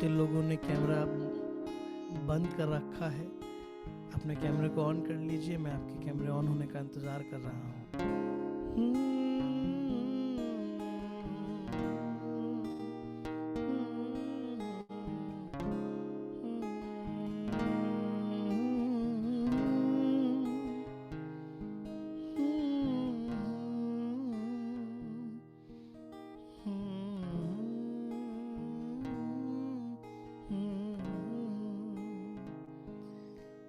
जिन लोगों ने कैमरा बंद कर रखा है, अपने कैमरे को ऑन कर लीजिए। मैं आपके कैमरे ऑन होने का इंतज़ार कर रहा हूँ।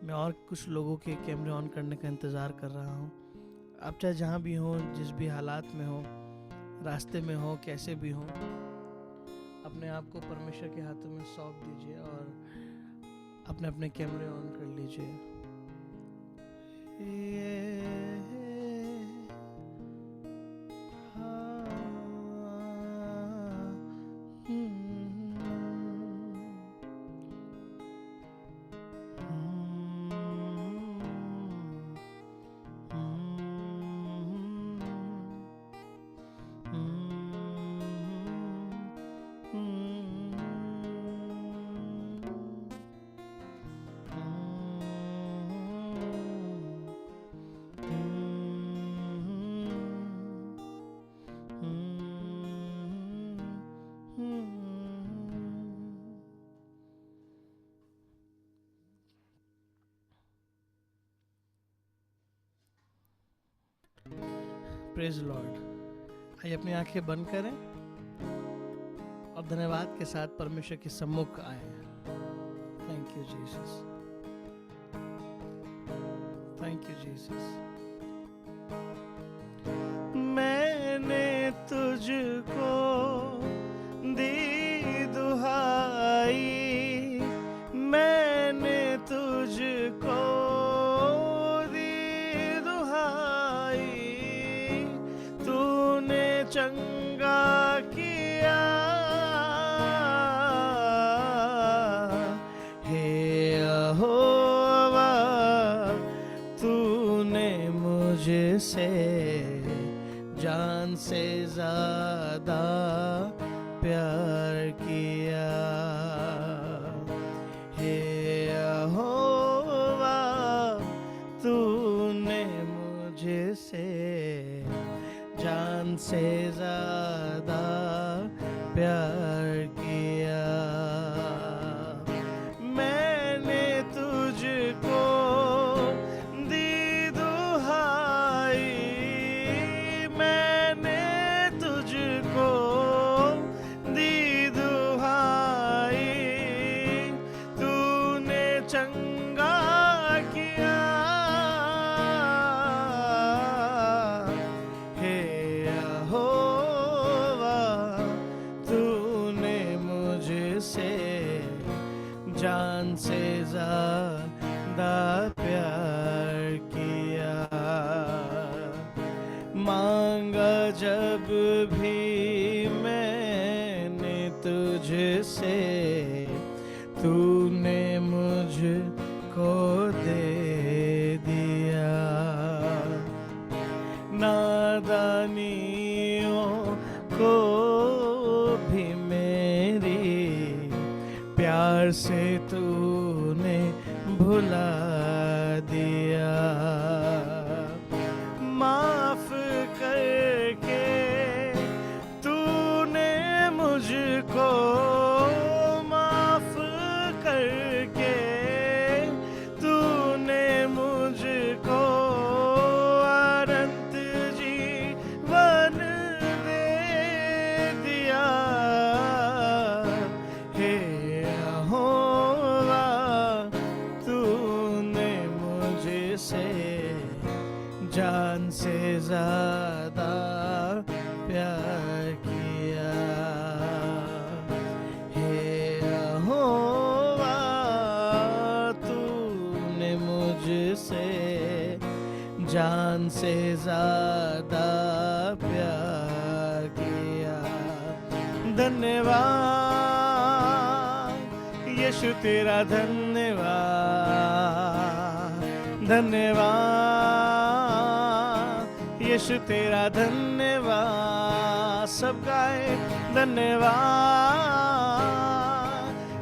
मैं और कुछ लोगों के कैमरे ऑन करने का इंतज़ार कर रहा हूँ। आप चाहे जहाँ भी हो, जिस भी हालात में हो, रास्ते में हो, कैसे भी हो, अपने आप को परमेश्वर के हाथों में सौंप दीजिए और अपने अपने कैमरे ऑन कर लीजिए। Praise Lord. आइए अपनी आंखें बंद करें और धन्यवाद के साथ परमेश्वर के सम्मुख आए। Thank you Jesus, thank you Jesus. मैंने तुझको दी दुहाई, मैंने तुझको चंगा किया, हे यहोवा तूने मुझसे जान से ज्यादा प्यार किया, हे यहोवा तूने मुझसे जान से ज्यादा प्यार किया। मैंने तुझको दी दुहाई, मैंने तुझको दी दुहाई, तूने चंगा किया, जान से ज्यादा प्यार किया। मांगा जब भी मैंने तुझसे, तूने मुझको दे दिया। नादानियों को भी मेरी प्यार से तूने भुला दिया। माफ करके तूने मुझको, माफ करके तूने मुझको अनंत जीवन दे दिया। हे यहोवा तूने मुझसे जान से ज्यादा प्यार किया। हे यहोवा तूने मुझसे जान से ज्यादा प्यार किया। धन्यवाद यीशु तेरा, धन्यवाद, धन्यवाद यीशु तेरा, धन्यवाद। सब गाए धन्यवाद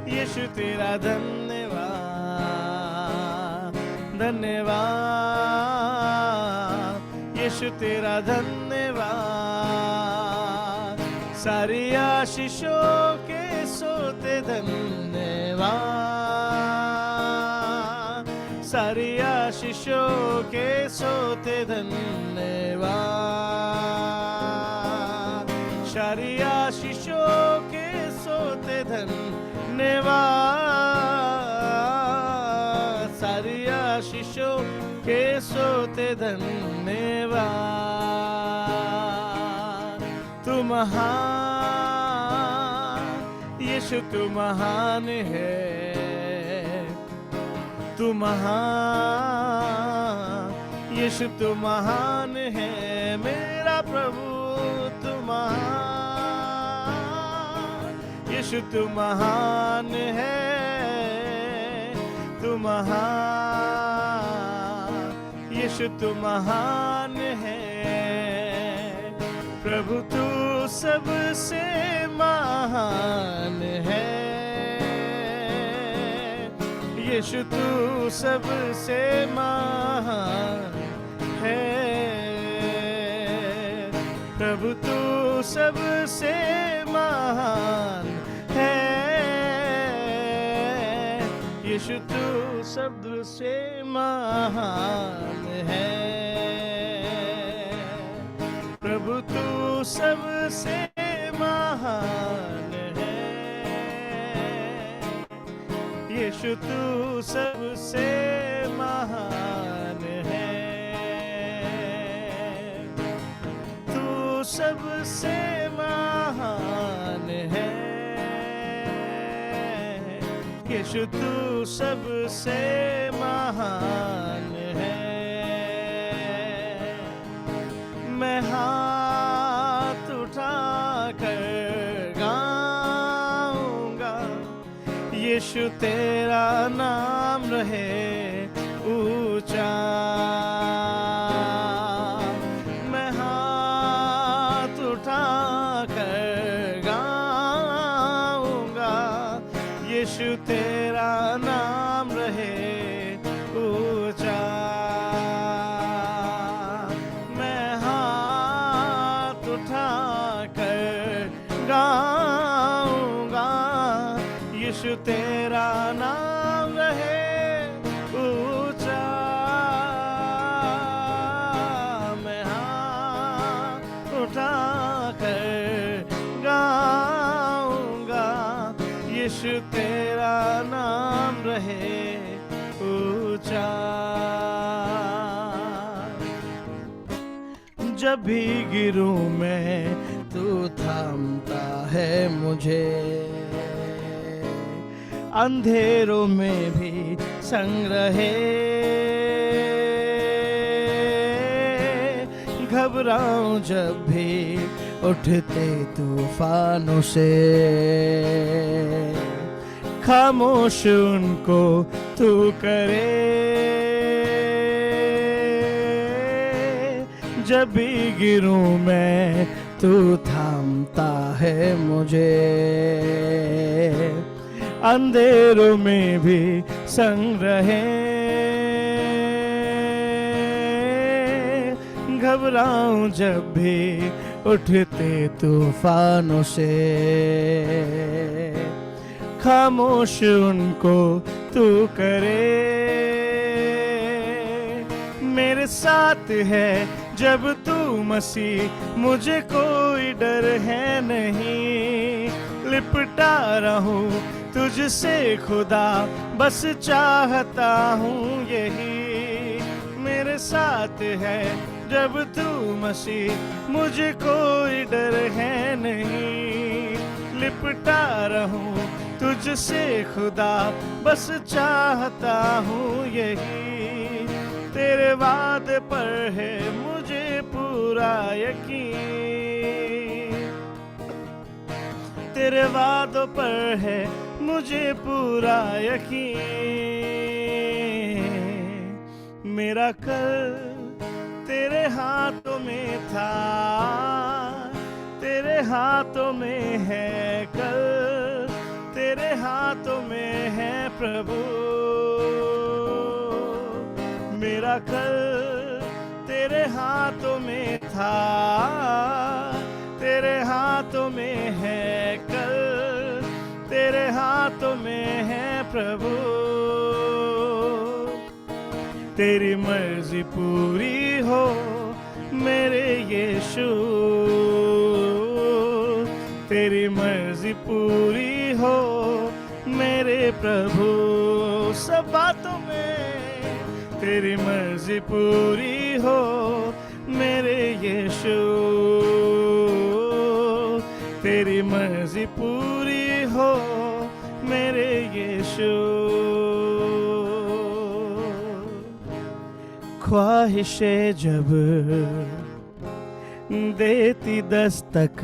यीशु तेरा धन्यवाद, धन्यवाद, यीशु तेरा धन्यवाद, सारी आशीषों के सोते धन्यवाद, सारी आशीषों के सोते धन्यवाद, सारी आशीषों के सोते धन्यवाद, सारी आशीषों के सोते धन्यवाद। तू महान यीशु, तू महान है, तू महान यीशु, तू महान है मेरा प्रभु, तू महान यीशु, तू महान है, तू महान यीशु, तू महान है प्रभु, तू सबसे महान है यीशु, तू सबसे महान है प्रभु, तू सबसे महान है यीशु, तू सबसे महान है प्रभु, तू सबसे महान है यीशु, तू सबसे महान है, तू सबसे महान है यीशु, तू सबसे महान है। मैं हाथ उठाकर गाऊंगा, यीशु तेरा नाम रहे ऊंचा। मैं हाथ उठाकर गाऊंगा, यीशु तेरा नाम रहे ऊंचा। मैं हाथ उठाकर गाऊंगा, यीशु तेरा नाम रहे ऊंचा। मैं हाथ उठाकर गाऊंगा, यीशु तेरा नाम रहे ऊंचा। जब भी गिरूं मैं, तू थामता है मुझे, अंधेरों में भी संग रहे। घबराऊं जब भी उठते तूफानों से, खामोश उनको तू करे। जब भी गिरूं मैं, तू थामता है मुझे, अंधेरों में भी संग रहे। घबराऊं जब भी उठते तूफानों से, खामोश उनको तू करे। मेरे साथ है जब तू मसीह, मुझे कोई डर है नहीं। लिपटा रहूं तुझसे खुदा, बस चाहता हूँ यही। मेरे साथ है जब तू मसीह, मुझे कोई डर है नहीं। लिपटा रहूं तुझसे खुदा, बस चाहता हूँ यही। तेरे वादे पर है मुझे पूरा यकीन, तेरे वादों पर है मुझे पूरा यकीन। मेरा कल तेरे हाथों में था, तेरे हाथों में है कल, तेरे हाथों में है प्रभु। मेरा कल तेरे हाथों में था, तेरे हाथों में है कल, तेरे हाथों में है प्रभु। तेरी मर्जी पूरी हो मेरे यीशु, तेरी मर्जी पूरी हो मेरे प्रभु। सब बातों में तेरी मर्जी पूरी हो मेरे यीशु, तेरी मर्जी पूरी हो मेरे यीशु। ख्वाहिशें जब देती दस्तक,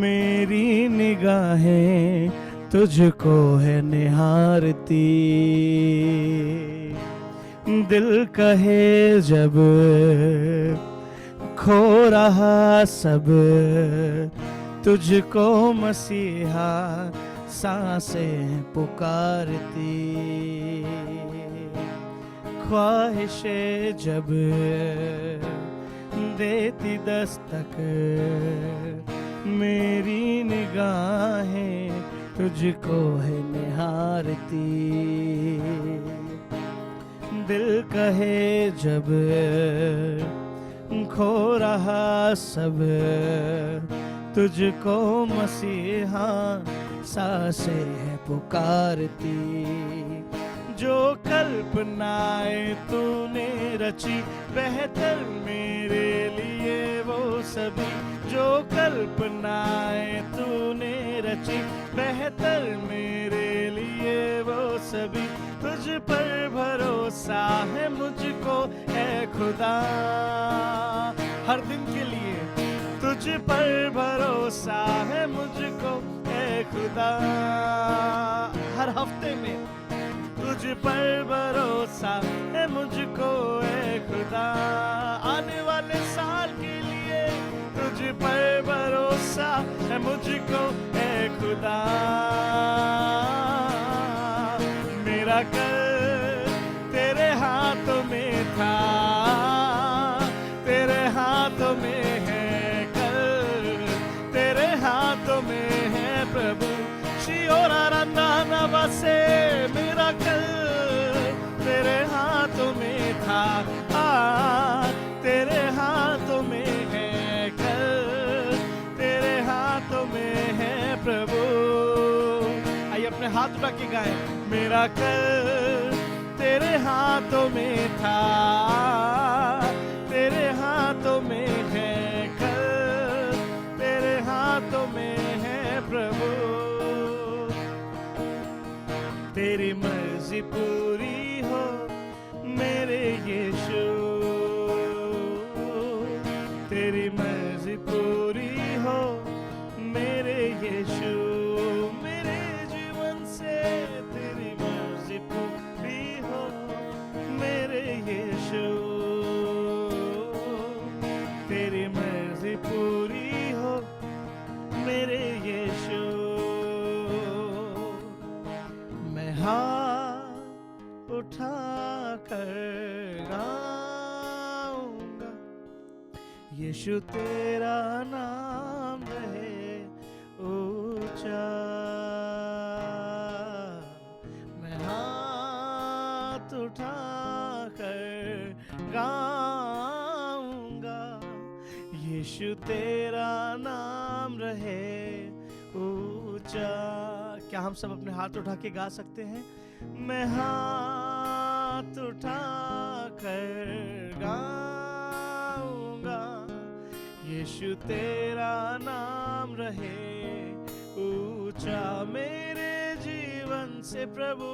मेरी निगाहें तुझको है निहारती। दिल कहे जब खो रहा सब, तुझको मसीहा सांसें पुकारती। ख्वाहिशें जब देती दस्तक, मेरी निगाहें तुझको है निहारती। दिल कहे जब खो रहा सब, तुझको मसीहा सांसें है पुकारती। जो कल्पनाएं तूने रची बेहतर मेरे लिए वो सभी, जो कल्पनाएं तूने रची बेहतर मेरे लिए वो सभी। तुझ पर भरोसा है मुझको है खुदा, हर दिन के लिए तुझ पर भरोसा है मुझको है खुदा। हर हफ्ते में तुझ पर भरोसा है मुझको है खुदा। आने वाले साल के लिए तुझ पर भरोसा है मुझको है खुदा। मेरा कल तेरे हाथों में था, तेरे हाथों में है कल, तेरे हाथों में है प्रभु। शियोरा रंदाना बसे मेरा कल तेरे हाथों में था, तेरे हाथों में है कल, तेरे हाथों में है प्रभु। आइए अपने हाथ उठा के गाएं। मेरा कल तेरे हाथों में था, तेरे हाथों में है कल, तेरे हाथों में है प्रभु। तेरी मर्जी पूरी हो मेरे यीशु, तेरी मर्जी पूरी हो मेरे यीशु। मेरे जीवन से तेरी मर्जी पूरी हो मेरे यीशु, तेरी मर्जी पूरी हो मेरे यीशु। मैं हाथ उठा कर गाऊंगा, यीशु तेरा नाम रहे ऊंचा। मैं हाथ उठा कर गाऊंगा, यीशु तेरा नाम रहे ऊंचा। क्या हम सब अपने हाथ उठा के गा सकते हैं? मैं हाथ उठा कर गाऊंगा, यीशु तेरा नाम रहे ऊंचा। मेरे जीवन से प्रभु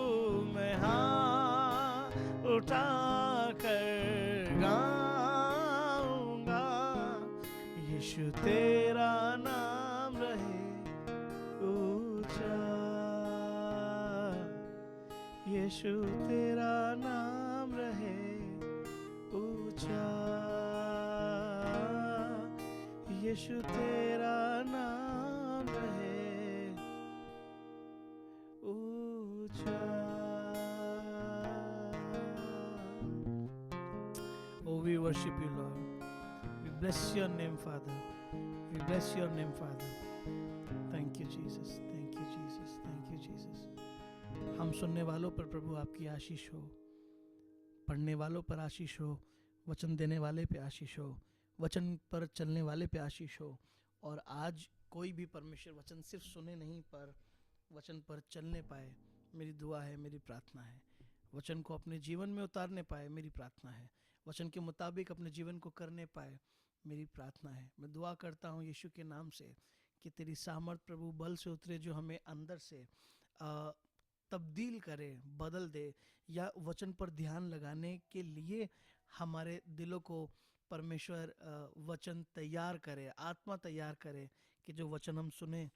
मैं हाथ उठा कर गाऊंगा, यीशु तेरा नाम रहे ऊंचा, यीशु तेरा नाम रहे ऊंचा, यीशु तेरा नाम रहे worship you, Lord. We bless your name, Father. We bless your name, Father. Thank you, Jesus. Thank you, Jesus. Thank you, Jesus. हम सुनने वालों पर प्रभु आपकी आशीष हो, पढ़ने वालों पर आशीष हो, वचन देने वाले पे आशीष हो, वचन पर चलने वाले पे आशीष हो। और आज कोई भी परमेश्वर वचन सिर्फ सुने नहीं पर वचन पर चलने पाए, मेरी दुआ है, मेरी प्रार्थना है। वचन को अपने जीवन में उतारने पाए, मेरी प्रार्थना है। वचन के मुताबिक अपने जीवन को करने पाए, मेरी प्रार्थना है। मैं दुआ करता हूँ यीशु के नाम से कि तेरी सामर्थ प्रभु बल से उतरे, जो हमें अंदर से तब्दील करे, बदल दे, या वचन पर ध्यान लगाने के लिए हमारे दिलों को परमेश्वर वचन तैयार करे, आत्मा तैयार करे, कि जो वचन हम सुने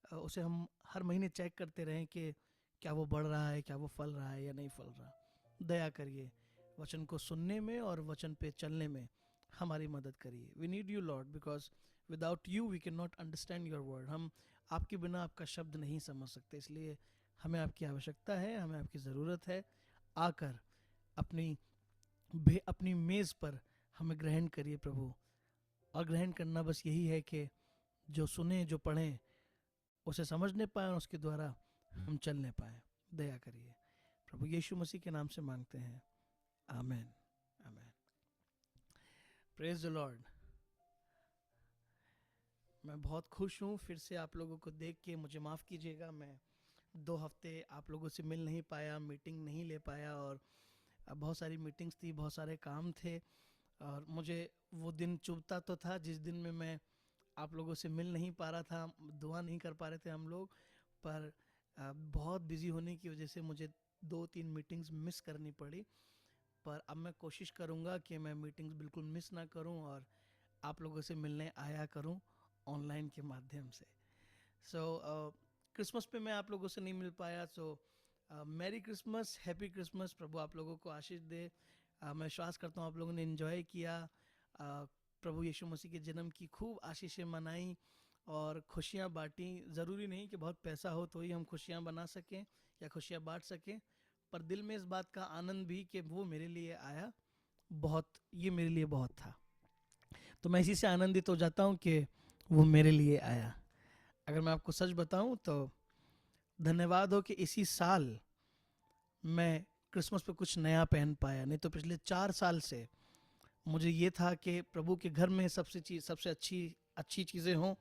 उसे हम हर महीने चेक करते रहें कि क्या वो बढ़ रहा है, क्या वो फल रहा है या नहीं फल रहा। दया करिए, वचन को सुनने में और वचन पे चलने में हमारी मदद करिए। We need you lord, because without you we can not understand your word. हम आपके बिना आपका शब्द नहीं समझ सकते, इसलिए हमें आपकी आवश्यकता है, हमें आपकी ज़रूरत है। आकर अपनी मेज़ पर हमें ग्रहण करिए प्रभु। और ग्रहण करना बस यही है कि जो सुने, जो पढ़ें, उसे समझने पाए और उसके द्वारा हम चलने पाए। दया करिए प्रभु, यीशु मसीह के नाम से मांगते हैं, amen, amen. Praise the Lord. मैं बहुत खुश हूँ फिर से आप लोगों को देख के। मुझे माफ़ कीजिएगा, मैं 2 हफ्ते आप लोगों से मिल नहीं पाया, मीटिंग नहीं ले पाया, और बहुत सारी मीटिंग्स थी, बहुत सारे काम थे, और मुझे वो दिन चुभता तो था जिस दिन में मैं आप लोगों से मिल नहीं पा रहा था, दुआ नहीं कर पा रहे थे हम लोग। पर बहुत बिजी होने की वजह से मुझे 2-3 मीटिंग्स मिस करनी पड़ी। पर अब मैं कोशिश करूँगा कि मैं मीटिंग्स बिल्कुल मिस ना करूँ और आप लोगों से मिलने आया करूँ ऑनलाइन के माध्यम से। क्रिसमस पे मैं आप लोगों से नहीं मिल पाया, मैरी क्रिसमस, हैप्पी क्रिसमस। प्रभु आप लोगों को आशीष दे। मैं विश्वास करता हूँ आप लोगों ने एंजॉय किया, प्रभु यीशु मसीह के जन्म की खूब आशीषें मनाई और खुशियाँ बांटी। ज़रूरी नहीं कि बहुत पैसा हो तो ही हम खुशियाँ बना सकें या खुशियाँ बांट सकें, पर दिल में इस बात का आनंद भी कि वो मेरे लिए आया, ये मेरे लिए बहुत था। तो मैं इसी से आनंदित हो जाता हूँ कि वो मेरे लिए आया। अगर मैं आपको सच बताऊँ तो धन्यवाद हो कि इसी साल मैं क्रिसमस पे कुछ नया पहन पाया। नहीं तो पिछले 4 साल से मुझे ये था कि प्रभु के घर में सबसे अच्छी चीज़ें हों,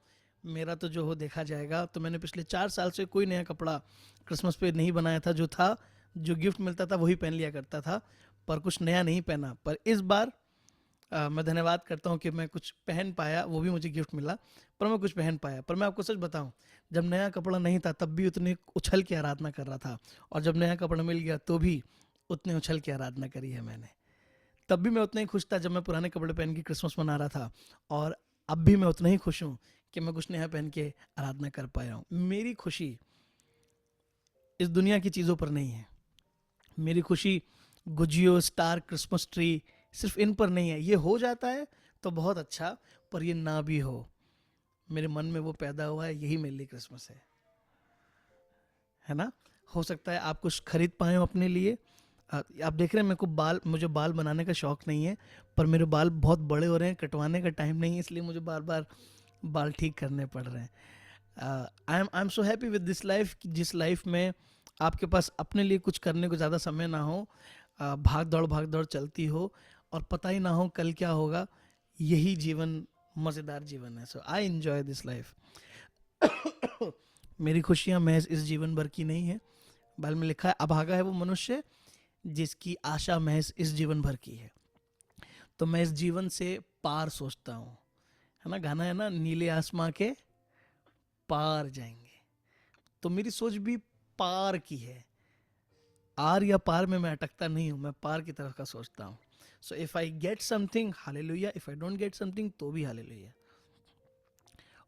मेरा तो जो हो देखा जाएगा। तो मैंने पिछले 4 साल से कोई नया कपड़ा क्रिसमस पे नहीं बनाया था। जो गिफ्ट मिलता था वही पहन लिया करता था, पर कुछ नया नहीं पहना। पर इस बार मैं धन्यवाद करता हूँ कि मैं कुछ पहन पाया, वो भी मुझे गिफ्ट मिला, पर मैं कुछ पहन पाया। पर मैं आपको सच बताऊँ, जब नया कपड़ा नहीं था तब भी उतनी उछल के आराधना कर रहा था, और जब नया कपड़ा मिल गया तो भी उतने उछल के आराधना करी है मैंने। तब भी मैं उतना ही खुश था जब मैं पुराने कपड़े पहन के क्रिसमस मना रहा था, और अब भी मैं उतना ही खुश हूँ कि मैं कुछ नया पहन के आराधना कर पाया हूँ। मेरी खुशी इस दुनिया की चीज़ों पर नहीं है। मेरी खुशी गुजियो, स्टार, क्रिसमस ट्री, सिर्फ इन पर नहीं है। ये हो जाता है तो बहुत अच्छा, पर ये ना भी हो, मेरे मन में वो पैदा हुआ है, यही मेरे लिए क्रिसमस है ना। हो सकता है आप कुछ खरीद पाए हो अपने लिए। आप देख रहे हैं मुझे बाल बनाने का शौक नहीं है, पर मेरे बाल बहुत बड़े हो रहे हैं, कटवाने का टाइम नहीं है, इसलिए मुझे बार बार बाल ठीक करने पड़ रहे हैं। I am so happy with this life, जिस लाइफ में आपके पास अपने लिए कुछ करने को ज़्यादा समय ना हो, भाग दौड़ चलती हो, और पता ही ना हो कल क्या होगा। यही जीवन मज़ेदार जीवन है। सो आई एंजॉय दिस लाइफ। मेरी खुशियाँ महज इस जीवन भर की नहीं है। बाइबल में लिखा है, अभागा है वो मनुष्य जिसकी आशा महज इस जीवन भर की है। तो मैं इस जीवन से पार सोचता हूँ, है ना, गाना है ना, नीले आसमां के पार जाएंगे। तो मेरी सोच भी पार की है। आर या पार में मैं अटकता नहीं हूँ, मैं पार की तरफ का सोचता हूँ। So if I get something, hallelujah, if I don't get something तो भी हालेलुया।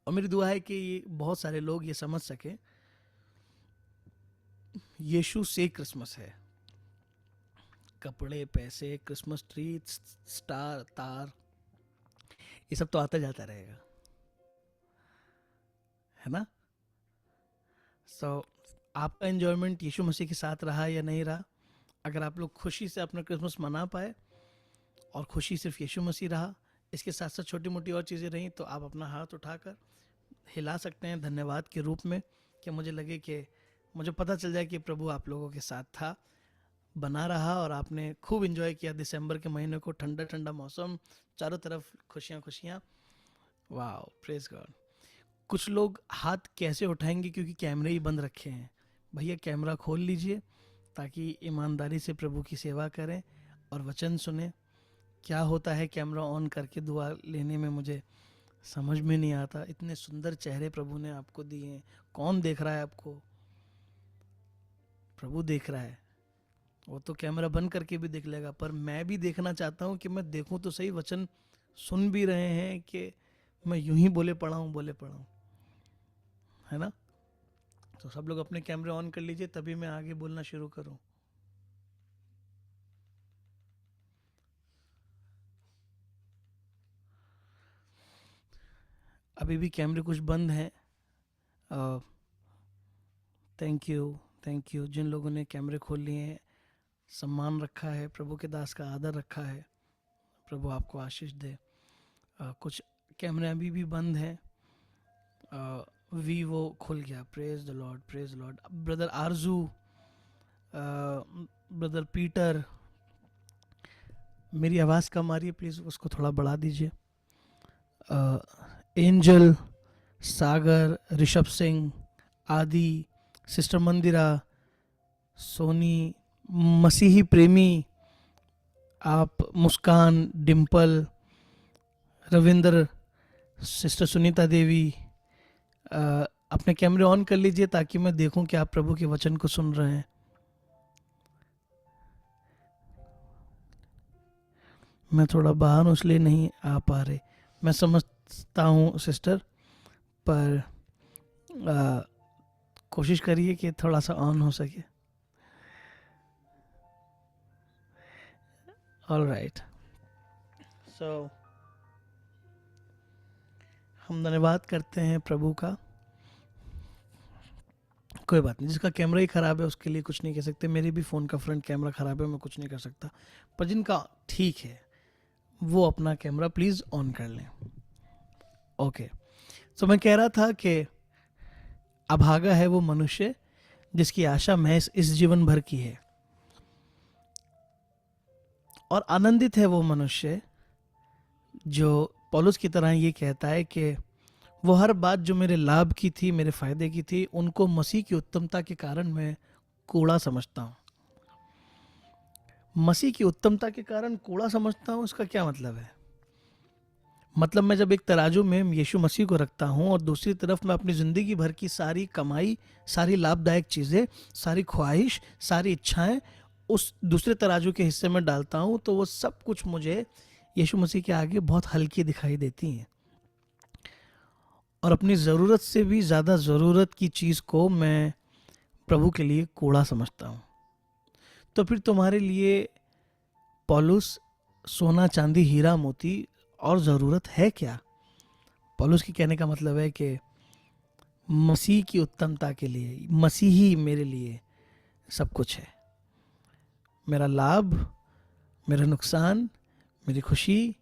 और मेरी दुआ है कि बहुत सारे लोग ये समझ सके, यीशु से क्रिसमस है। कपड़े, पैसे, क्रिसमस ट्री, स्टार, तार, ये सब तो आता जाता रहेगा, है ना। सो आपका एंजॉयमेंट यीशु मसीह के साथ रहा या नहीं रहा, अगर आप लोग खुशी से अपना क्रिसमस मना पाए और खुशी सिर्फ यीशु मसीह रहा। इसके साथ साथ छोटी मोटी और चीज़ें रहीं तो आप अपना हाथ उठाकर हिला सकते हैं धन्यवाद के रूप में, कि मुझे लगे कि मुझे पता चल जाए कि प्रभु आप लोगों के साथ था, बना रहा और आपने खूब एंजॉय किया दिसंबर के महीने को। ठंडा ठंडा मौसम, चारों तरफ खुशियाँ खुशियाँ। वाह, प्रेज गॉड। कुछ लोग हाथ कैसे उठाएंगे क्योंकि कैमरे ही बंद रखे हैं। भैया कैमरा खोल लीजिए ताकि ईमानदारी से प्रभु की सेवा करें और वचन सुने। क्या होता है कैमरा ऑन करके दुआ लेने में मुझे समझ में नहीं आता। इतने सुंदर चेहरे प्रभु ने आपको दिए हैं। कौन देख रहा है आपको? प्रभु देख रहा है। वो तो कैमरा बंद करके भी देख लेगा, पर मैं भी देखना चाहता हूँ कि मैं देखूं तो सही वचन सुन भी रहे हैं कि मैं यूं ही बोले पढ़ाऊं, है ना? तो सब लोग अपने कैमरे ऑन कर लीजिए तभी मैं आगे बोलना शुरू करूं। अभी भी कैमरे कुछ बंद हैं। थैंक यू जिन लोगों ने कैमरे खोल लिए हैं। सम्मान रखा है, प्रभु के दास का आदर रखा है। प्रभु आपको आशीष दे। कुछ कैमरे अभी भी बंद हैं। वीवो खुल गया। Praise the Lord, praise the Lord. Brother Aarzoo, brother Peter, मेरी आवाज़ कम आ रही है, प्लीज़ उसको थोड़ा बढ़ा दीजिए। एंजल, सागर, ऋषभ सिंह, आदि, सिस्टर मंदिरा, सोनी, मसीही प्रेमी, आप, मुस्कान, डिम्पल, रविंद्र, सिस्टर सुनीता देवी, अपने कैमरे ऑन कर लीजिए ताकि मैं देखूं कि आप प्रभु के वचन को सुन रहे हैं। मैं थोड़ा बाहर हूं इसलिए नहीं आ पा रहे। मैं समझता हूं सिस्टर, पर कोशिश करिए कि थोड़ा सा ऑन हो सके। ऑल राइट, सो हम धन्यवाद करते हैं प्रभु का। कोई बात नहीं, जिसका कैमरा ही ख़राब है उसके लिए कुछ नहीं कह सकते। मेरे भी फ़ोन का फ्रंट कैमरा ख़राब है, मैं कुछ नहीं कर सकता। पर जिनका ठीक है वो अपना कैमरा प्लीज़ ऑन कर लें। ओके, तो मैं कह रहा था कि अभागा है वो मनुष्य जिसकी आशा महज इस जीवन भर की है, और आनंदित है वो मनुष्य जो पौलुस की तरह ये कहता है कि वो हर बात जो मेरे लाभ की थी, मेरे फायदे की थी, उनको मसीह की उत्तमता के कारण मैं कूड़ा समझता हूँ। मसीह की उत्तमता के कारण कूड़ा समझता हूँ, इसका क्या मतलब है? मतलब मैं जब एक तराजू में यीशु मसीह को रखता हूँ और दूसरी तरफ मैं अपनी ज़िंदगी भर की सारी कमाई, सारी लाभदायक चीज़ें, सारी ख्वाहिश, सारी इच्छाएं उस दूसरे तराजू के हिस्से में डालता हूँ, तो वो सब कुछ मुझे यीशु मसीह के आगे बहुत हल्की दिखाई देती हैं। और अपनी ज़रूरत से भी ज़्यादा ज़रूरत की चीज़ को मैं प्रभु के लिए कूड़ा समझता हूँ। तो फिर तुम्हारे लिए पौलुस, सोना, चांदी, हीरा, मोती और ज़रूरत है क्या? पौलुस की कहने का मतलब है कि मसीह की उत्तमता के लिए मसीह ही मेरे लिए सब कुछ है। मेरा लाभ, मेरा नुकसान, मेरी खुशी,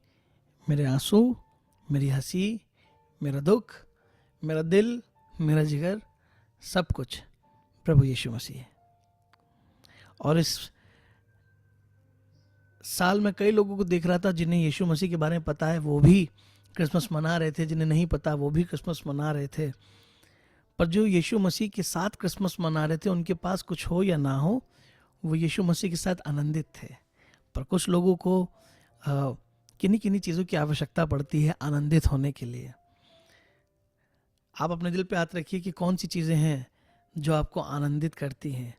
मेरे आंसू, मेरी हंसी, मेरा दुख, मेरा दिल, मेरा जिगर, सब कुछ प्रभु यीशु मसीह है। और इस साल में कई लोगों को देख रहा था जिन्हें यीशु मसीह के बारे में पता है वो भी क्रिसमस मना रहे थे, जिन्हें नहीं पता वो भी क्रिसमस मना रहे थे। पर जो यीशु मसीह के साथ क्रिसमस मना रहे थे, उनके पास कुछ हो या ना हो, वो यीशु मसीह के साथ आनंदित थे। पर कुछ लोगों को किन्हीं किन्हीं चीज़ों की आवश्यकता पड़ती है आनंदित होने के लिए। आप अपने दिल पे हाथ रखिए कि कौन सी चीज़ें हैं जो आपको आनंदित करती हैं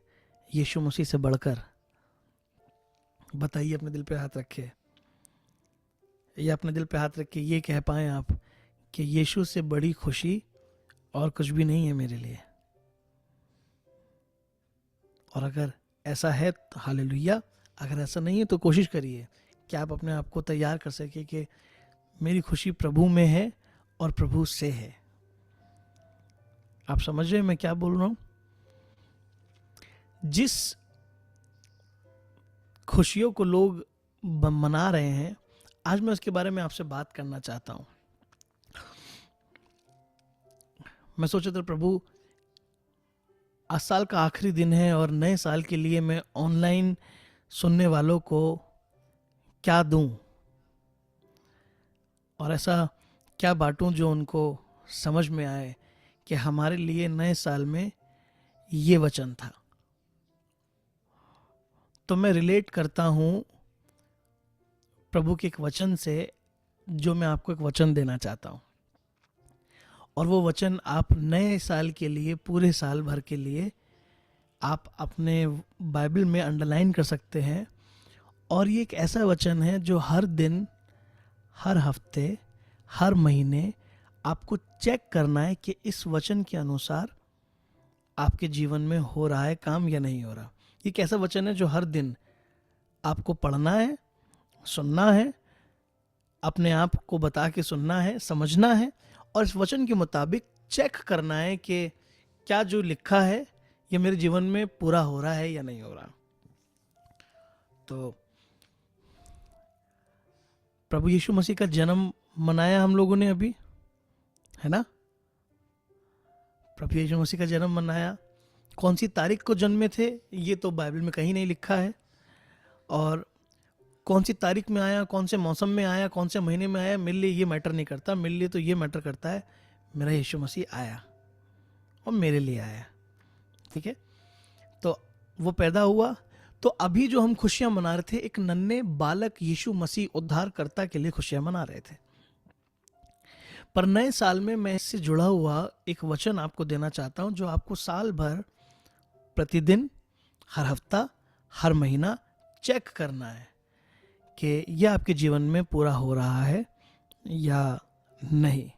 यीशु मसीह से बढ़कर। बताइए, अपने दिल पे हाथ रखिए, या अपने दिल पे हाथ रख के ये कह पाएँ आप कि यीशु से बड़ी खुशी और कुछ भी नहीं है मेरे लिए। और अगर ऐसा है तो हालेलुया, अगर ऐसा नहीं है तो कोशिश करिए कि आप अपने आप को तैयार कर सके कि मेरी खुशी प्रभु में है और प्रभु से है। आप समझ रहे हैं मैं क्या बोल रहा हूं? जिस खुशियों को लोग मना रहे हैं आज मैं उसके बारे में आपसे बात करना चाहता हूँ। मैं सोचा था प्रभु, आज साल का आखिरी दिन है और नए साल के लिए मैं ऑनलाइन सुनने वालों को क्या दूं और ऐसा क्या बांटूं जो उनको समझ में आए कि हमारे लिए नए साल में ये वचन था। तो मैं रिलेट करता हूं प्रभु के एक वचन से, जो मैं आपको एक वचन देना चाहता हूं, और वो वचन आप नए साल के लिए, पूरे साल भर के लिए आप अपने बाइबल में अंडरलाइन कर सकते हैं। और ये एक ऐसा वचन है जो हर दिन, हर हफ्ते, हर महीने आपको चेक करना है कि इस वचन के अनुसार आपके जीवन में हो रहा है काम या नहीं हो रहा। ये एक ऐसा वचन है जो हर दिन आपको पढ़ना है, सुनना है, अपने आप को बता के सुनना है, समझना है, और इस वचन के मुताबिक चेक करना है कि क्या जो लिखा है ये मेरे जीवन में पूरा हो रहा है या नहीं हो रहा। तो प्रभु यीशु मसीह का जन्म मनाया हम लोगों ने अभी, है ना? प्रभु यीशु मसीह का जन्म मनाया। कौन सी तारीख को जन्मे थे ये तो बाइबल में कहीं नहीं लिखा है, और कौन सी तारीख में आया, कौन से मौसम में आया, कौन से महीने में आया, मेरे लिए ये मैटर नहीं करता। मेरे लिए तो ये मैटर करता है, मेरा यीशु मसीह आया और मेरे लिए आया। ठीक है, तो वो पैदा हुआ। तो अभी जो हम खुशियां मना रहे थे, एक नन्हे बालक यीशु मसीह उद्धारकर्ता के लिए खुशियां मना रहे थे। पर नए साल में मैं इससे जुड़ा हुआ एक वचन आपको देना चाहता हूं, जो आपको साल भर, प्रतिदिन, हर हफ्ता, हर महीना चेक करना है कि यह आपके जीवन में पूरा हो रहा है या नहीं।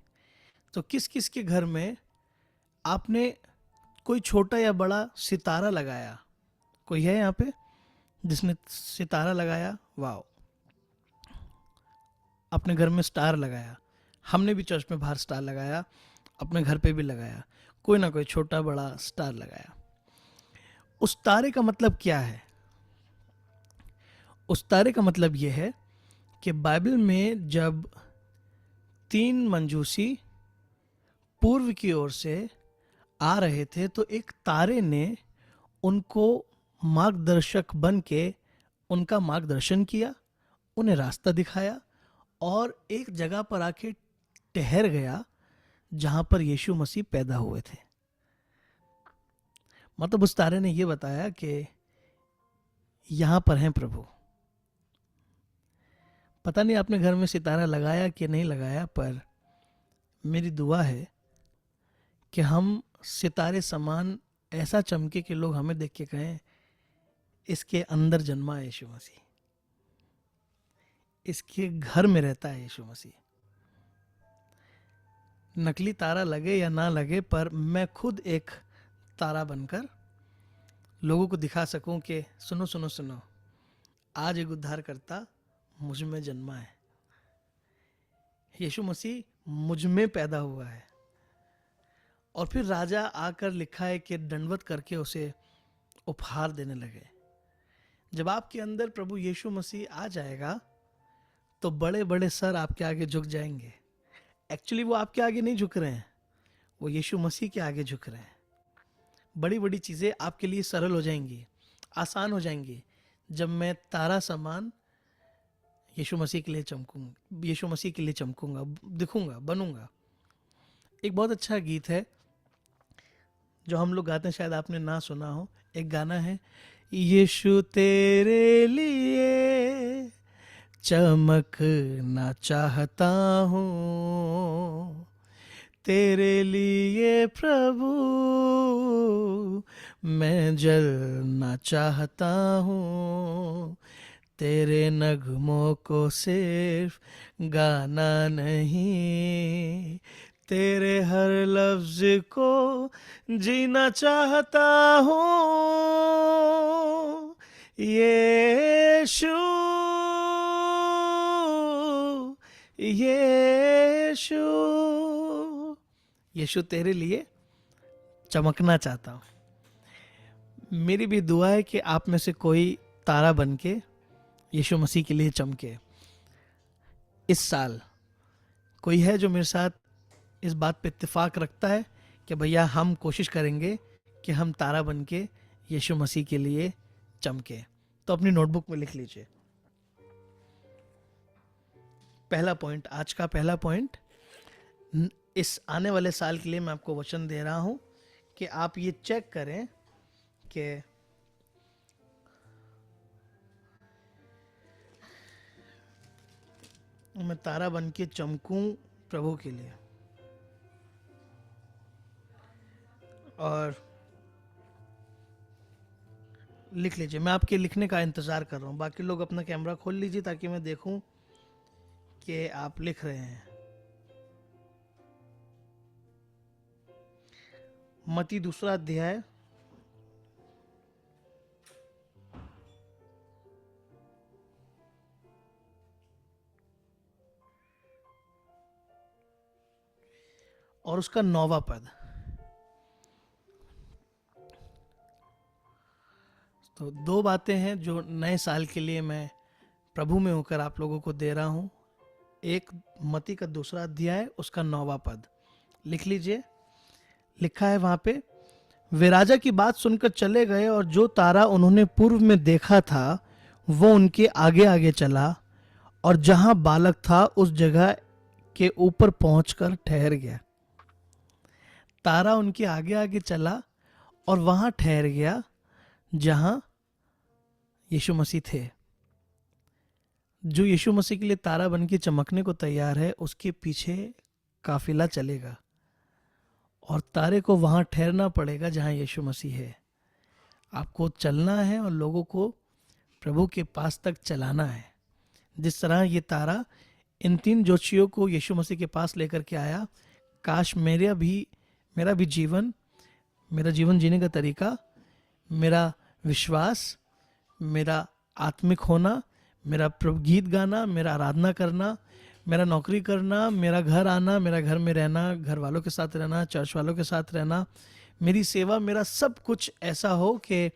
तो किस किस के घर में आपने कोई छोटा या बड़ा सितारा लगाया? कोई है यहाँ पे जिसने सितारा लगाया? वाह, अपने घर में स्टार लगाया। हमने भी चर्च में बाहर स्टार लगाया, अपने घर पे भी लगाया, कोई ना कोई छोटा बड़ा स्टार लगाया। उस तारे का मतलब क्या है? उस तारे का मतलब यह है कि बाइबल में जब 3 मंजूसी पूर्व की ओर से आ रहे थे तो एक तारे ने उनको मार्गदर्शक बन के उनका मार्गदर्शन किया, उन्हें रास्ता दिखाया और एक जगह पर आके ठहर गया जहां पर यीशु मसीह पैदा हुए थे। मतलब उस तारे ने यह बताया कि यहां पर हैं प्रभु। पता नहीं आपने घर में सितारा लगाया कि नहीं लगाया, पर मेरी दुआ है कि हम सितारे समान ऐसा चमके कि लोग हमें देख के कहें, इसके अंदर जन्मा है यीशु मसीह, इसके घर में रहता है यीशु मसीह। नकली तारा लगे या ना लगे, पर मैं खुद एक तारा बनकर लोगों को दिखा सकूं कि सुनो सुनो सुनो, आज एक उद्धारकर्ता मुझ में जन्मा है, यीशु मसीह मुझ में पैदा हुआ है। और फिर राजा आकर लिखा है कि दंडवत करके उसे उपहार देने लगे। जब आपके अंदर प्रभु यीशु मसीह आ जाएगा तो बड़े बड़े सर आपके आगे झुक जाएंगे। एक्चुअली वो आपके आगे नहीं झुक रहे हैं, वो यीशु मसीह के आगे झुक रहे हैं। बड़ी बड़ी चीज़ें आपके लिए सरल हो जाएंगी, आसान हो जाएंगी, जब मैं तारा समान यीशु मसीह के लिए चमकूंगा, यीशु मसीह के लिए चमकूंगा, दिखूंगा, बनूंगा। एक बहुत अच्छा गीत है जो हम लोग गाते हैं, शायद आपने ना सुना हो। एक गाना है, यीशु तेरे लिए चमकना चाहता हूँ, तेरे लिए प्रभु मैं जलना चाहता हूँ, तेरे नगमों को सिर्फ गाना नहीं, तेरे हर लफ्ज को जीना चाहता हूँ, यीशु यीशु। यीशु तेरे लिए चमकना चाहता हूँ। मेरी भी दुआ है कि आप में से कोई तारा बन के यीशु मसीह के लिए चमके। इस साल कोई है जो मेरे साथ इस बात पे इत्तेफाक रखता है कि भैया हम कोशिश करेंगे कि हम तारा बन के यीशु मसीह के लिए चमके? तो अपनी नोटबुक में लिख लीजिए। पहला पॉइंट, आज का पहला पॉइंट, इस आने वाले साल के लिए मैं आपको वचन दे रहा हूं कि आप ये चेक करें कि मैं तारा बन के चमकूं प्रभु के लिए। और लिख लीजिए, मैं आपके लिखने का इंतजार कर रहा हूं। बाकी लोग अपना कैमरा खोल लीजिए ताकि मैं देखूं कि आप लिख रहे हैं। मत्ती 2 अध्याय और उसका 9वां पद। तो 2 बातें हैं जो नए साल के लिए मैं प्रभु में होकर आप लोगों को दे रहा हूं। एक, मत्ती का 2 अध्याय उसका 9वां पद लिख लीजिए। लिखा है वहां पे, वे राजा की बात सुनकर चले गए और जो तारा उन्होंने पूर्व में देखा था वो उनके आगे आगे चला और जहां बालक था उस जगह के ऊपर पहुंचकर ठहर गया। तारा उनके आगे आगे चला और वहां ठहर गया जहां यीशु मसीह थे। जो यीशु मसीह के लिए तारा बन के चमकने को तैयार है, उसके पीछे काफिला चलेगा और तारे को वहां ठहरना पड़ेगा जहां यीशु मसीह है। आपको चलना है और लोगों को प्रभु के पास तक चलाना है। जिस तरह ये तारा इन 3 जोशियों को यीशु मसीह के पास लेकर के आया, काश मेरा भी जीवन, मेरा जीवन जीने का तरीका, मेरा विश्वास, मेरा आत्मिक होना, मेरा प्रभु गीत गाना, मेरा आराधना करना, मेरा नौकरी करना, मेरा घर आना, मेरा घर में रहना, घर वालों के साथ रहना, चर्च वालों के साथ रहना, मेरी सेवा, मेरा सब कुछ ऐसा हो कि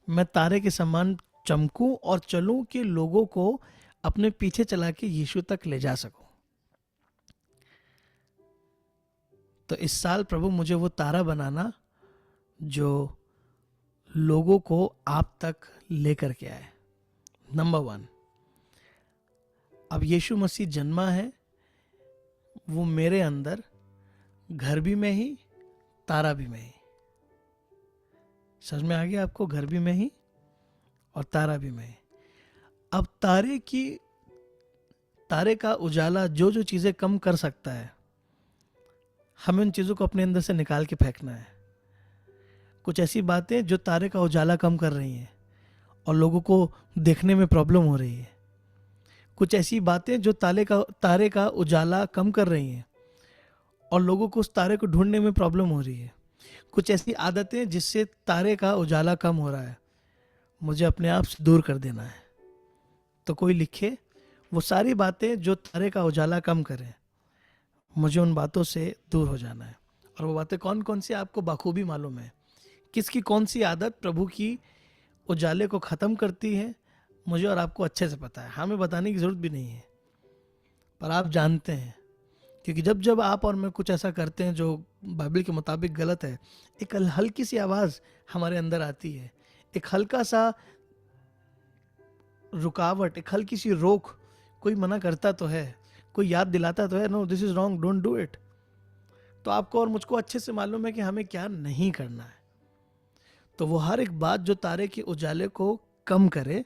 मैं तारे के समान चमकूं और चलूं कि लोगों को अपने पीछे चला के यीशु तक ले जा सकूं। तो इस साल प्रभु मुझे वो तारा बनाना जो लोगों को आप तक लेकर के आए। नंबर 1, अब यीशु मसीह जन्मा है, वो मेरे अंदर घर भी में ही, तारा भी में ही। समझ में आ गया आपको? घर भी में ही और तारा भी में ही। अब तारे का उजाला जो जो चीजें कम कर सकता है, हमें उन चीजों को अपने अंदर से निकाल के फेंकना है। कुछ ऐसी बातें जो तारे का उजाला कम कर रही हैं और लोगों को देखने में प्रॉब्लम हो रही है। कुछ ऐसी बातें जो तारे का उजाला कम कर रही हैं और लोगों को उस तारे को ढूंढने में प्रॉब्लम हो रही है। कुछ ऐसी आदतें जिससे तारे का उजाला कम हो रहा है, मुझे अपने आप से दूर कर देना है। तो कोई लिखे, वो सारी बातें जो तारे का उजाला कम करें, मुझे उन बातों से दूर हो जाना है। और वो बातें कौन कौन सी आपको बखूबी मालूम है। किसकी कौन सी आदत प्रभु की उजाले को ख़त्म करती है, मुझे और आपको अच्छे से पता है। हमें बताने की ज़रूरत भी नहीं है, पर आप जानते हैं। क्योंकि जब जब आप और मैं कुछ ऐसा करते हैं जो बाइबल के मुताबिक गलत है, एक हल्की सी आवाज़ हमारे अंदर आती है, एक हल्का सा रुकावट, एक हल्की सी रोक, कोई मना करता तो है, कोई याद दिलाता तो है, no this is wrong, don't do it. तो आपको और मुझको अच्छे से मालूम है कि हमें क्या नहीं करना है। तो वो हर एक बात जो तारे के उजाले को कम करे,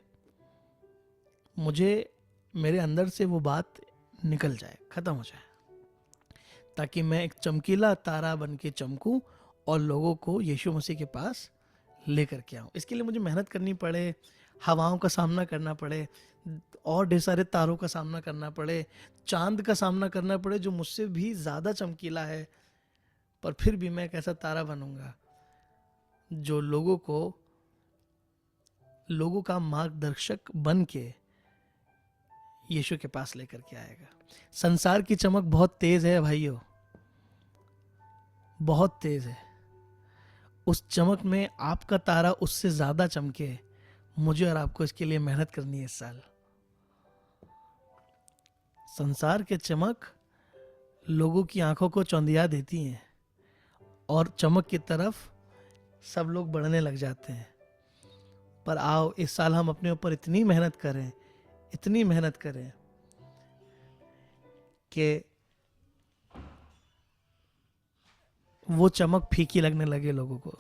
मुझे मेरे अंदर से वो बात निकल जाए, खत्म हो जाए, ताकि मैं एक चमकीला तारा बन के चमकूं और लोगों को यीशु मसीह के पास लेकर के आऊं। इसके लिए मुझे मेहनत करनी पड़े, हवाओं का सामना करना पड़े, और ढेर सारे तारों का सामना करना पड़े, चांद का सामना करना पड़े जो मुझसे भी ज़्यादा चमकीला है, पर फिर भी मैं एक ऐसा तारा बनूंगा जो लोगों का मार्गदर्शक बन के यीशु के पास लेकर के आएगा। संसार की चमक बहुत तेज है भाइयों, बहुत तेज है। उस चमक में आपका तारा उससे ज्यादा चमके, मुझे और आपको इसके लिए मेहनत करनी है इस साल। संसार के चमक लोगों की आंखों को चौंधिया देती हैं और चमक की तरफ सब लोग बढ़ने लग जाते हैं। पर आओ इस साल हम अपने ऊपर इतनी मेहनत करें, इतनी मेहनत करें कि वो चमक फीकी लगने लगे लोगों को।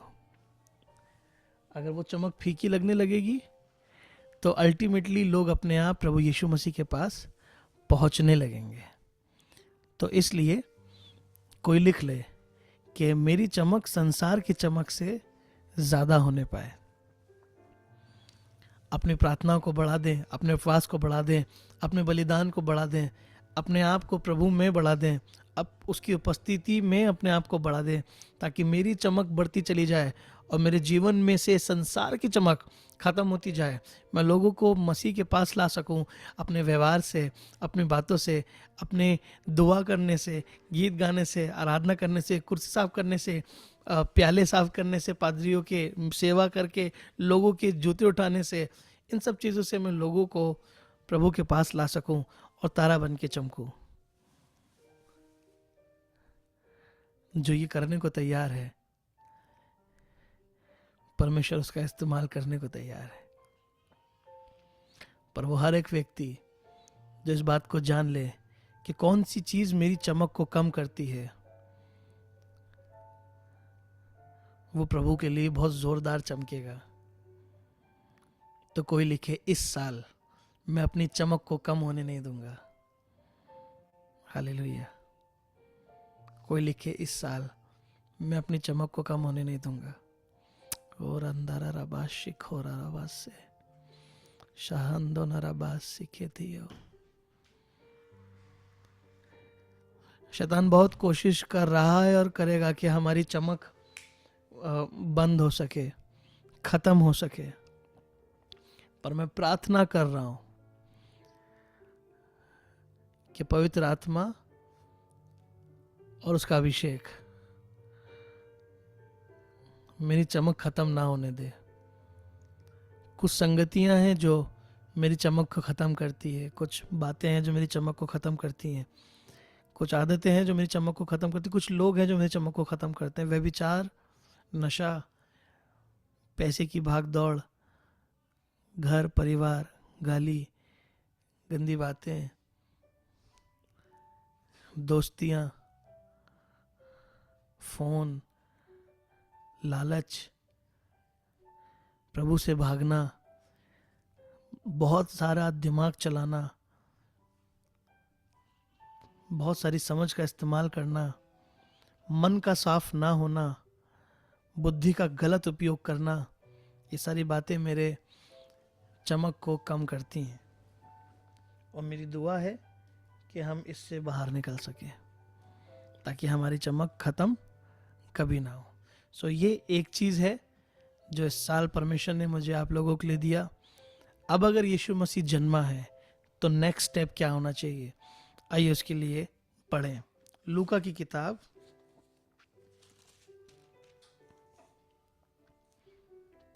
अगर वो चमक फीकी लगने लगेगी तो अल्टीमेटली लोग अपने आप प्रभु यीशु मसीह के पास पहुंचने लगेंगे। तो इसलिए कोई लिख ले कि मेरी चमक संसार की चमक से ज्यादा होने पाए। अपनी प्रार्थनाओं को बढ़ा दें, अपने उपवास को बढ़ा दें, अपने बलिदान को बढ़ा दें, अपने आप को प्रभु में बढ़ा दें, अब उसकी उपस्थिति में अपने आप को बढ़ा दें, ताकि मेरी चमक बढ़ती चली जाए और मेरे जीवन में से संसार की चमक खत्म होती जाए। मैं लोगों को मसीह के पास ला सकूं अपने व्यवहार से, अपनी बातों से, अपने दुआ करने से, गीत गाने से, आराधना करने से, कुर्सी साफ करने से, प्याले साफ करने से, पादरियों के सेवा करके, लोगों के जूते उठाने से, इन सब चीज़ों से मैं लोगों को प्रभु के पास ला सकूं और तारा बन के चमकूं। जो ये करने को तैयार है, परमेश्वर उसका इस्तेमाल करने को तैयार है। पर वो हर एक व्यक्ति जो इस बात को जान ले कि कौन सी चीज मेरी चमक को कम करती है, वो प्रभु के लिए बहुत जोरदार चमकेगा। तो कोई लिखे, इस साल मैं अपनी चमक को कम होने नहीं दूंगा। हालेलुया। कोई लिखे, इस साल मैं अपनी चमक को कम होने नहीं दूंगा। और अंधारा रबास शिखोरा रबास से शाहंदो नराबास सीखे थियो। शैतान बहुत कोशिश कर रहा है और करेगा कि हमारी चमक बंद हो सके, खत्म हो सके। पर मैं प्रार्थना कर रहा हूं कि पवित्र आत्मा और उसका अभिषेक मेरी चमक खत्म ना होने दे। कुछ संगतियां हैं जो मेरी चमक को ख़त्म करती है, कुछ बातें हैं जो मेरी चमक को ख़त्म करती हैं, कुछ आदतें हैं जो मेरी चमक को ख़त्म करती हैं, कुछ लोग हैं जो मेरी चमक को ख़त्म करते हैं। व्यभिचार, नशा, पैसे की भाग दौड़, घर परिवार, गाली, गंदी बातें, दोस्तियाँ, फोन, लालच, प्रभु से भागना, बहुत सारा दिमाग चलाना, बहुत सारी समझ का इस्तेमाल करना, मन का साफ ना होना, बुद्धि का गलत उपयोग करना, ये सारी बातें मेरे चमक को कम करती हैं। और मेरी दुआ है कि हम इससे बाहर निकल सकें ताकि हमारी चमक खत्म कभी ना हो। सो ये एक चीज़ है जो इस साल परमेश्वर ने मुझे आप लोगों के लिए दिया। अब अगर यीशु मसीह जन्मा है तो नेक्स्ट स्टेप क्या होना चाहिए, आइए उसके लिए पढ़ें। लूका की किताब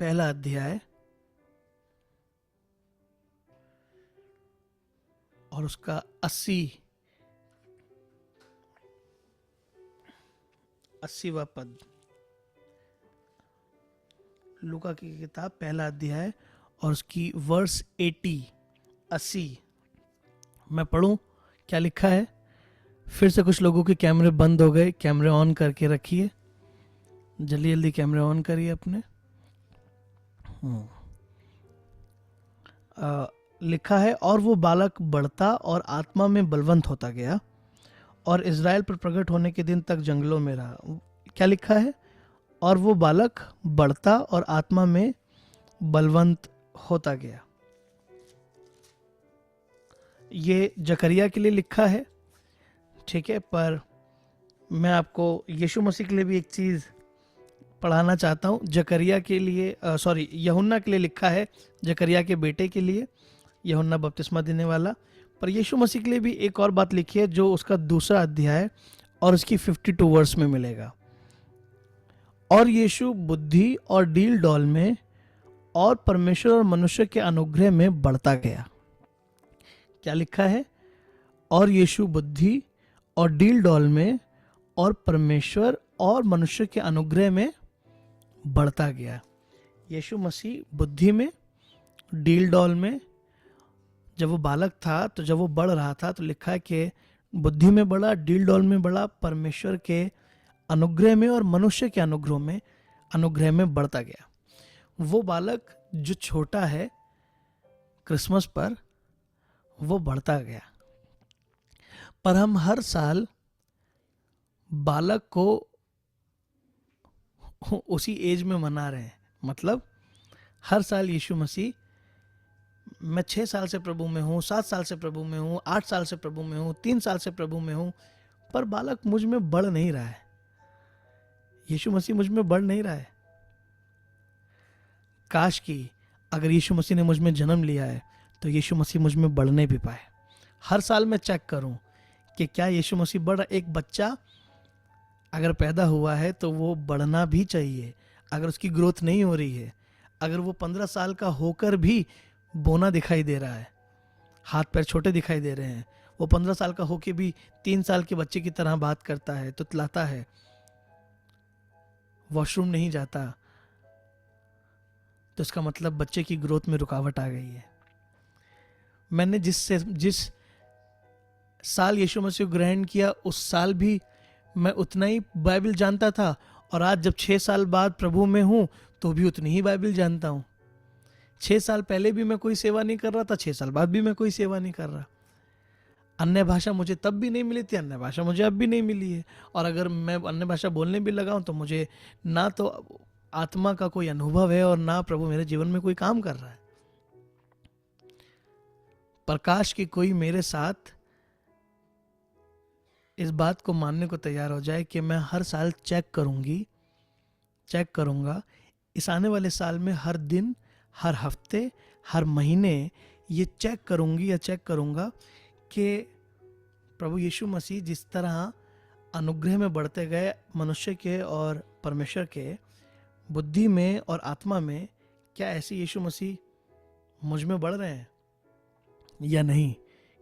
पहला अध्याय और उसका 80वां पद। लूका की किताब पहला अध्याय और उसकी वर्स 80। मैं पढ़ूं क्या लिखा है। फिर से कुछ लोगों के कैमरे बंद हो गए, कैमरे ऑन करके रखिए, जल्दी जल्दी कैमरे ऑन करिए अपने। लिखा है, और वो बालक बढ़ता और आत्मा में बलवंत होता गया और इज़राइल पर प्रकट होने के दिन तक जंगलों में रहा। क्या लिखा है? और वो बालक बढ़ता और आत्मा में बलवंत होता गया। ये जकरिया के लिए लिखा है, ठीक है, पर मैं आपको यीशु मसीह के लिए भी एक चीज़ पढ़ाना चाहता हूँ। जकरिया के लिए यूहन्ना के लिए लिखा है, जकरिया के बेटे के लिए, यूहन्ना बपतिस्मा देने वाला। पर यीशु मसीह के लिए भी एक और बात लिखी है जो उसका दूसरा अध्याय और उसकी 52 वर्स में मिलेगा। और यीशु बुद्धि और डील डॉल में और परमेश्वर और मनुष्य के अनुग्रह में बढ़ता गया। क्या लिखा है? और यीशु बुद्धि और डील डॉल में और परमेश्वर और मनुष्य के अनुग्रह में बढ़ता गया। यीशु मसीह बुद्धि में, डील डॉल में, जब वो बालक था तो जब वो बढ़ रहा था तो लिखा है कि बुद्धि में बढ़ा, डील डॉल में बढ़ा, परमेश्वर के अनुग्रह में और मनुष्य के अनुग्रह में बढ़ता गया। वो बालक जो छोटा है क्रिसमस पर, वो बढ़ता गया। पर हम हर साल बालक को उसी एज में मना रहे हैं। मतलब हर साल यीशु मसीह, मैं 6 साल से प्रभु में हूँ, 7 साल से प्रभु में हूँ, 8 साल से प्रभु में हूँ, 3 साल से प्रभु में हूँ, पर बालक मुझ में बढ़ नहीं रहा है। यीशु मसीह मुझ में बढ़ नहीं रहा है। काश कि अगर यीशु मसीह ने मुझ में जन्म लिया है तो यीशु मसीह मुझ में बढ़ने भी पाए। हर साल मैं चेक करूं कि क्या यीशु मसीह बढ़ रहा। एक बच्चा अगर पैदा हुआ है तो वो बढ़ना भी चाहिए। अगर उसकी ग्रोथ नहीं हो रही है, अगर वो 15 साल का होकर भी बोना दिखाई दे रहा है, हाथ पैर छोटे दिखाई दे रहे हैं, वो 15 साल का होके भी 3 साल के बच्चे की तरह बात करता है, तुतलाता है, वॉशरूम नहीं जाता, तो इसका मतलब बच्चे की ग्रोथ में रुकावट आ गई है। मैंने जिस साल यीशु मसीह को ग्रहण किया उस साल भी मैं उतना ही बाइबल जानता था, और आज जब 6 साल बाद प्रभु में हूं तो भी उतनी ही बाइबल जानता हूं। 6 साल पहले भी मैं कोई सेवा नहीं कर रहा था, 6 साल बाद भी मैं कोई सेवा नहीं कर रहा। अन्य भाषा मुझे तब भी नहीं मिली थी, अन्य भाषा मुझे अब भी नहीं मिली है। और अगर मैं अन्य भाषा बोलने भी लगा हूं तो मुझे ना तो आत्मा का कोई अनुभव है और ना प्रभु मेरे जीवन में कोई काम कर रहा है। प्रकाश की कोई मेरे साथ इस बात को मानने को तैयार हो जाए कि मैं हर साल चेक करूंगा इस आने वाले साल में, हर दिन, हर हफ्ते, हर महीने ये चेक करूंगा कि प्रभु यीशु मसीह जिस तरह अनुग्रह में बढ़ते गए मनुष्य के और परमेश्वर के, बुद्धि में और आत्मा में, क्या ऐसे यीशु मसीह मुझ में बढ़ रहे हैं या नहीं?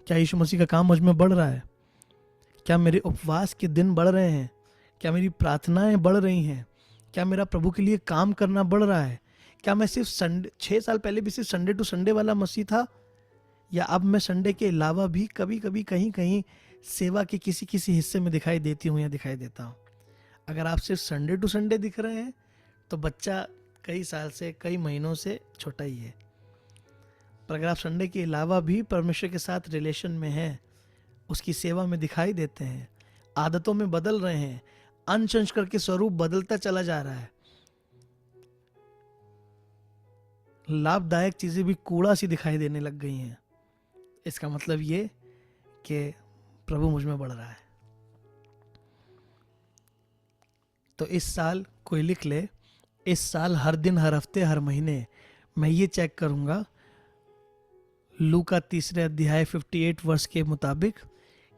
क्या यीशु मसीह का काम मुझ में बढ़ रहा है? क्या मेरे उपवास के दिन बढ़ रहे हैं? क्या मेरी प्रार्थनाएं बढ़ रही हैं? क्या मेरा प्रभु के लिए काम करना बढ़ रहा है? क्या मैं सिर्फ संडे, 6 साल पहले भी सिर्फ संडे टू संडे वाला मसीह था, या अब मैं संडे के अलावा भी कभी कभी कहीं कहीं सेवा के किसी हिस्से में दिखाई देती हूँ या दिखाई देता हूँ? अगर आप सिर्फ संडे टू संडे दिख रहे हैं तो बच्चा कई साल से, कई महीनों से छोटा ही है। पर अगर आप संडे के अलावा भी परमेश्वर के साथ रिलेशन में हैं, उसकी सेवा में दिखाई देते हैं, आदतों में बदल रहे हैं, अंश अंश करके स्वरूप बदलता चला जा रहा है, लाभदायक चीजें भी कूड़ा सी दिखाई देने लग गई हैं, इसका मतलब ये कि प्रभु मुझ में बढ़ रहा है। तो इस साल कोई लिख ले, इस साल हर दिन, हर हफ्ते, हर महीने मैं ये चेक करूंगा लूका 3 अध्याय 58 वर्ष के मुताबिक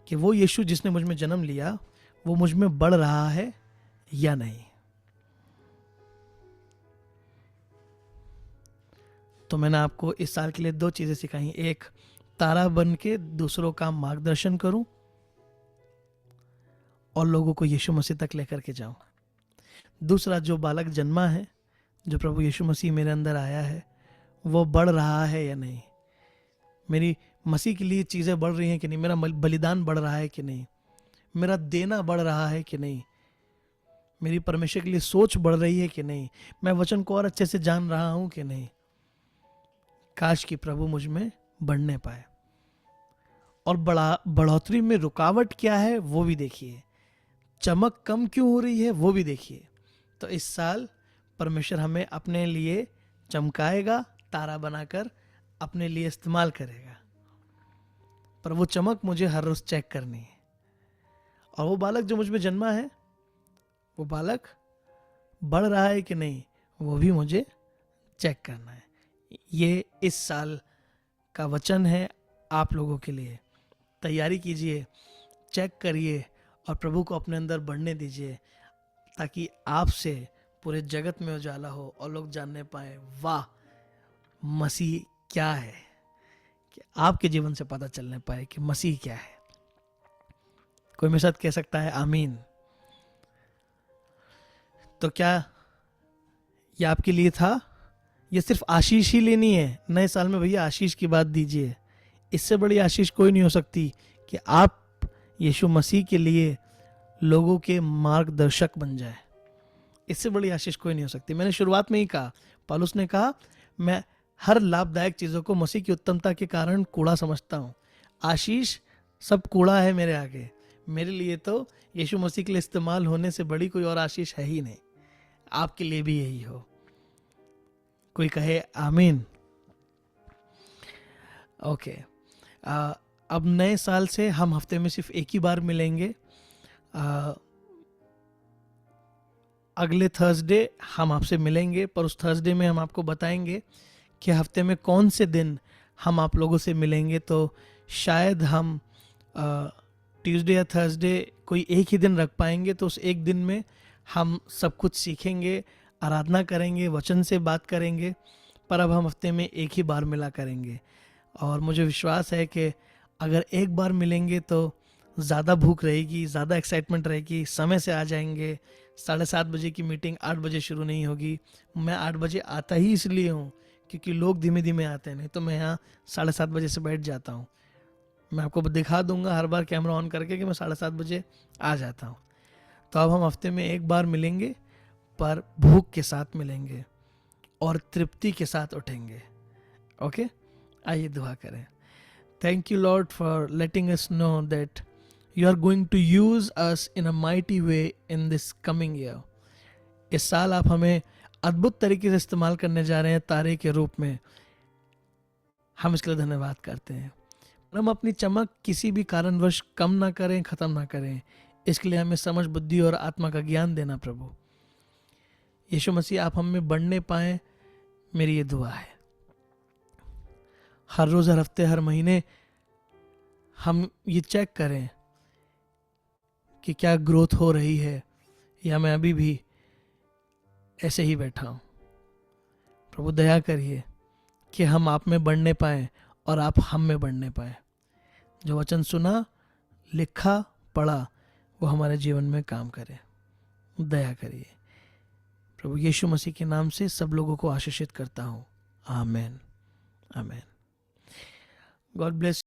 कि वो यीशु जिसने मुझ में जन्म लिया वो मुझ में बढ़ रहा है या नहीं। तो मैंने आपको इस साल के लिए 2 चीजें सिखाई। एक, तारा बन के दूसरों का मार्गदर्शन करूं और लोगों को यीशु मसीह तक लेकर के जाऊं। दूसरा, जो बालक जन्मा है, जो प्रभु यीशु मसीह मेरे अंदर आया है, वो बढ़ रहा है या नहीं? मेरी मसीह के लिए चीज़ें बढ़ रही हैं कि नहीं? मेरा बलिदान बढ़ रहा है कि नहीं? मेरा देना बढ़ रहा है कि नहीं? मेरी परमेश्वर के लिए सोच बढ़ रही है कि नहीं? मैं वचन को और अच्छे से जान रहा हूं कि नहीं? काश कि प्रभु मुझ में बढ़ने पाए। और बढ़ोतरी में रुकावट क्या है वो भी देखिए, चमक कम क्यों हो रही है वो भी देखिए। तो इस साल परमेश्वर हमें अपने लिए चमकाएगा, तारा बनाकर अपने लिए इस्तेमाल करेगा, पर वो चमक मुझे हर रोज चेक करनी है। और वो बालक जो मुझ में जन्मा है, वो बालक बढ़ रहा है कि नहीं, वो भी मुझे चेक करना है। ये इस साल का वचन है आप लोगों के लिए। तैयारी कीजिए, चेक करिए और प्रभु को अपने अंदर बढ़ने दीजिए, ताकि आपसे पूरे जगत में उजाला हो और लोग जानने पाए, वाह मसीह क्या है, कि आपके जीवन से पता चलने पाए कि मसीह क्या है। कोई मेरे साथ कह सकता है आमीन? तो क्या ये आपके लिए था? ये सिर्फ आशीष ही लेनी है नए साल में? भैया आशीष की बात दीजिए, इससे बड़ी आशीष कोई नहीं हो सकती कि आप यीशु मसीह के लिए लोगों के मार्गदर्शक बन जाए। इससे बड़ी आशीष कोई नहीं हो सकती। मैंने शुरुआत में ही कहा, पौलुस ने कहा, मैं हर लाभदायक चीज़ों को मसीह की उत्तमता के कारण कूड़ा समझता हूँ। आशीष सब कूड़ा है मेरे आगे। मेरे लिए तो यीशु मसीह के लिए इस्तेमाल होने से बड़ी कोई और आशीष है ही नहीं। आपके लिए भी यही हो। कोई कहे आमीन? ओके। अब नए साल से हम हफ्ते में सिर्फ एक ही बार मिलेंगे। अगले थर्सडे हम आपसे मिलेंगे, पर उस थर्सडे में हम आपको बताएंगे कि हफ्ते में कौन से दिन हम आप लोगों से मिलेंगे। तो शायद हम ट्यूसडे या थर्सडे कोई एक ही दिन रख पाएंगे। तो उस एक दिन में हम सब कुछ सीखेंगे, आराधना करेंगे, वचन से बात करेंगे, पर अब हम हफ्ते में एक ही बार मिला करेंगे। और मुझे विश्वास है कि अगर एक बार मिलेंगे तो ज़्यादा भूख रहेगी, ज़्यादा एक्साइटमेंट रहेगी, समय से आ जाएंगे। 7:30 बजे की मीटिंग 8 बजे शुरू नहीं होगी। मैं 8 बजे आता ही इसलिए हूँ क्योंकि लोग धीमे धीमे आते हैं, नहीं तो मैं यहाँ 7:30 बजे से बैठ जाता हूँ। मैं आपको दिखा दूंगा हर बार कैमरा ऑन करके कि मैं 7:30 बजे आ जाता हूँ। तो अब हम हफ्ते में एक बार मिलेंगे, पर भूख के साथ मिलेंगे और तृप्ति के साथ उठेंगे। ओके, आइए दुआ करें। Thank you Lord for letting us know that you are going to use us in a mighty way in this coming year. इस साल आप हमें अद्भुत तरीके से इस्तेमाल करने जा रहे हैं तारे के रूप में। हम इसके लिए धन्यवाद करते हैं। हम अपनी चमक किसी भी कारणवश कम ना करें, ख़त्म ना करें। इसके लिए हमें समझ, बुद्धि और आत्मा का ज्ञान देना प्रभु। यीशु मसीह आप हम में बढ़ने पाएँ, मेरी ये दुआ है। हर रोज़, हर हफ्ते, हर महीने हम ये चेक करें कि क्या ग्रोथ हो रही है या मैं अभी भी ऐसे ही बैठा हूँ। प्रभु दया करिए कि हम आप में बढ़ने पाएँ और आप हम में बढ़ने पाएँ। जो वचन सुना, लिखा, पढ़ा, वो हमारे जीवन में काम करे। दया करिए प्रभु। यीशु मसीह के नाम से सब लोगों को आशीषित करता हूँ। आमीन, आमीन। God bless.